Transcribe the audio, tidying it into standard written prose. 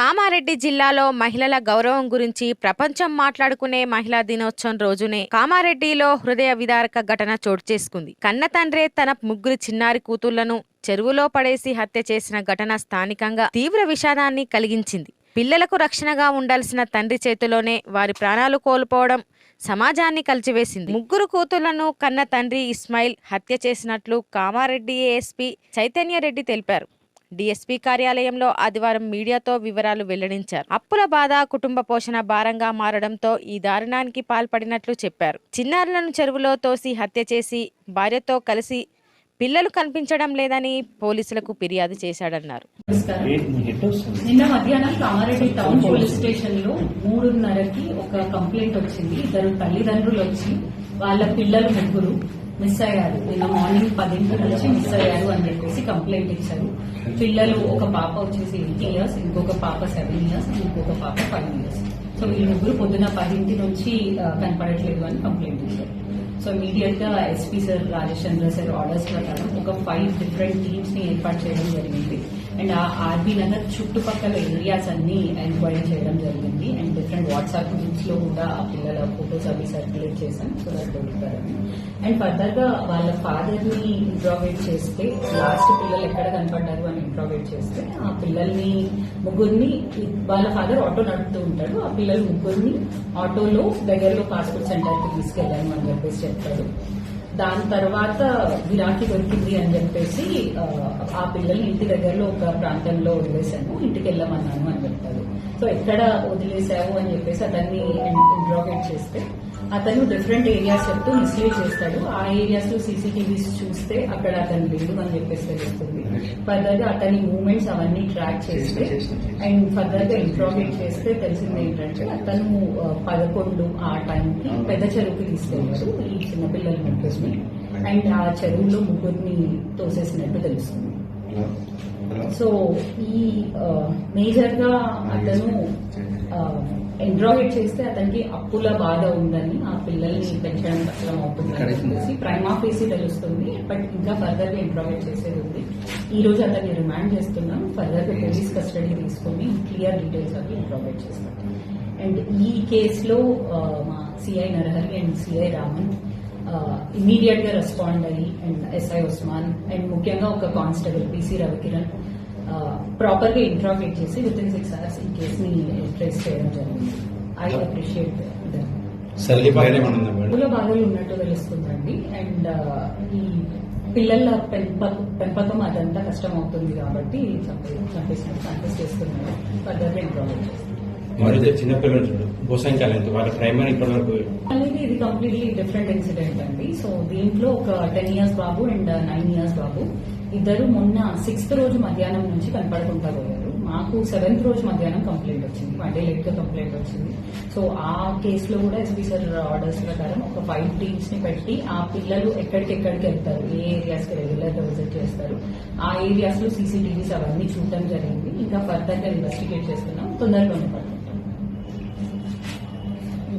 కామారెడ్డి జిల్లాలో మహిళల గౌరవం గురించి ప్రపంచం మాట్లాడుకునే మహిళా దినోత్సవం రోజునే కామారెడ్డిలో హృదయ విదారక ఘటన చోటు చేసుకుంది. కన్న తండ్రే తన ముగ్గురు చిన్నారి కూతుళ్లను చెరువులో పడేసి హత్య చేసిన ఘటన స్థానికంగా తీవ్ర విషాదాన్ని కలిగించింది. పిల్లలకు రక్షణగా ఉండాల్సిన తండ్రి చేతిలోనే వారి ప్రాణాలు కోల్పోవడం సమాజాన్ని కలిచివేసింది. ముగ్గురు కూతుళ్లను కన్న తండ్రి ఇస్మాయిల్ హత్య చేసినట్లు కామారెడ్డి ఏఎస్పీ చైతన్యరెడ్డి తెలిపారు. డీఎస్పీ కార్యాలయంలో ఆదివారం మీడియాతో వివరాలు వెల్లడించారు. అప్పుల బాధ, కుటుంబ పోషణ భారంగా మారడంతో ఈ దారుణానికి పాల్పడినట్లు చెప్పారు. చిన్నారులను చెరువులో తోసి హత్య చేసి భార్యతో కలిసి పిల్లలు కనిపించడం లేదని పోలీసులకు ఫిర్యాదు చేశాడన్నారు. నిన్న మధ్యాహ్నం కామారెడ్డి టౌన్ పోలీస్ స్టేషన్ లో 3:30కి ఒక కంప్లైంట్ వచ్చింది. ఇద్దరు తల్లిదండ్రులు వచ్చి వాళ్ళ పిల్లలు ముగ్గురు మిస్ అయ్యారు, నిన్న మార్నింగ్ 10 నుంచి మిస్ అయ్యారు అని చెప్పేసి కంప్లైంట్ ఇచ్చారు. పిల్లలు ఒక పాప వచ్చేసి 8 years, ఇంకొక పాప 7 years, ఇంకొక పాప 5 years. సో ఈ ముగ్గురు పొద్దున 10 నుంచి కనపడట్లేదు అని కంప్లైంట్ ఇచ్చారు. సో ఇమీడియట్ గా ఎస్పీ సార్, రాజేష్ చంద్ర సార్ ఆర్డర్స్ ప్రకారం ఒక 5 different టీమ్స్ ని ఏర్పాటు చేయడం జరిగింది. అండ్ ఆ ఆర్బీ నగర్ చుట్టుపక్కల ఏరియాస్ అన్ని ఎంక్వైరీ చేయడం జరిగింది. అండ్ డిఫరెంట్ వాట్సాప్ గ్రూప్స్ లో కూడా ఆ పిల్లల ఫోటోస్ అవి సర్క్యులేట్ చేశాం సో దట్ దొరుకుతారని. అండ్ ఫర్దర్ గా వాళ్ళ ఫాదర్ ని ఇంట్రాగేట్ చేస్తే, లాస్ట్ పిల్లలు ఎక్కడ కనపడ్డారు అని ఇంట్రాగేట్ చేస్తే, ఆ పిల్లల్ని ముగ్గురిని, వాళ్ళ ఫాదర్ ఆటో నడుపుతూ ఉంటాడు, ఆ పిల్లలు ముగ్గురిని ఆటోలో దగ్గరలో పాస్పోర్ట్ సెంటర్ కి తీసుకెళ్లాను అని చెప్పేసి చెప్తాడు. దాని తర్వాత గిరాకీ దొరికింది అని చెప్పేసి ఆ పిల్లల్ని ఇంటి దగ్గరలో ఒక ప్రాంతంలో వదిలేశాను, ఇంటికి వెళ్ళమన్నాను అని చెప్తాడు. సో ఎక్కడ వదిలేశావు అని చెప్పేసి అతన్ని ఇంట్రాగేట్ చేస్తే అతను డిఫరెంట్ ఏరియాస్ చెప్తూ మిస్లీడ్ చేస్తాడు. ఆ ఏరియాస్ లో సీసీటీవీస్ చూస్తే అక్కడ అతను లేదు అని చెప్పేసి తెలుస్తుంది. ఫర్దర్ గా అతని మూవ్మెంట్స్ అవన్నీ ట్రాక్ చేస్తే అండ్ ఫర్దర్ గా ఇంట్రాగేట్ చేస్తే తెలిసింది ఏంటంటే అతను 11 ఆ టైంకి పెద్ద చెరువుకి తీసుకెళ్లారు ఈ చిన్నపిల్లల ముగ్గురిని. అండ్ ఆ చెరువులో ముగ్గురిని తోసేసినట్టు తెలుస్తుంది. సో ఈ మేజర్ గా అతను ఇంట్రాగేట్ చేస్తే అతనికి అప్పుల బాధ ఉందని, ఆ పిల్లల్ని పెంచడం కష్టం అవుతుందని చెప్పేసి ప్రైమా ఫేసి తెలుస్తుంది. బట్ ఇంకా ఫర్దర్ గా ఇంట్రాగేట్ చేసేది ఉంది. ఈ రోజు అతన్ని రిమాండ్ చేస్తున్నాం. ఫర్దర్ గా పోలీస్ కస్టడీ తీసుకుని క్లియర్ డీటెయిల్స్ అవి ఇంట్రాగేట్ చేస్తాం. అండ్ ఈ కేసులో మా CI Narahari and CI Raman immediate గా రెస్పాండ్ అయ్యి, అండ్ ఎస్ఐ ఉస్మాన్ అండ్ ముఖ్యంగా ఒక కానిస్టేబుల్ పిసి రవికిరణ్ ప్రాపర్ గా ఇంట్రాగేట్ చేసి విత్ ఇన్ 6 hours ఈ కేసుని ట్రేస్ చేయడం జరిగింది. ఐ అప్రిషియేట్ పూల బాధలు ఉన్నట్టు తెలుస్తుందండి. అండ్ ఈ పిల్లల పెంపకం అదంతా కష్టం అవుతుంది కాబట్టి చంపేసినట్టు కన్ఫెస్ చేస్తున్నారు. ఫర్దర్ గా ఇంట్రాగేట్ చేస్తారు. అనేది ఇది కంప్లీట్లీ డిఫరెంట్ ఇన్సిడెంట్ అండి. సో దీంట్లో ఒక 10 years బాబు అండ్ 9 years బాబు ఇద్దరు మొన్న 6th రోజు మధ్యాహ్నం నుంచి కనపడకుండా పోయారు. మాకు 7th రోజు మధ్యాహ్నం కంప్లైంట్ వచ్చింది, వన్ డే లేట్ గా కంప్లైంట్ వచ్చింది. సో ఆ కేసులో కూడా ఎస్పీ సార్ ఆర్డర్స్ ప్రకారం ఒక 5 teams ని పెట్టి ఆ పిల్లలు ఎక్కడికెక్కడికి వెళ్తారు, ఏ ఏరియాస్ కి రెగ్యులర్ గా విజిట్ చేస్తారు, ఆ ఏరియాస్ లో సీసీటీవీస్ అవన్నీ చూడటం జరిగింది. ఇంకా ఫర్దర్ గా ఇన్వెస్టిగేట్ చేస్తున్నాం. తొందరగా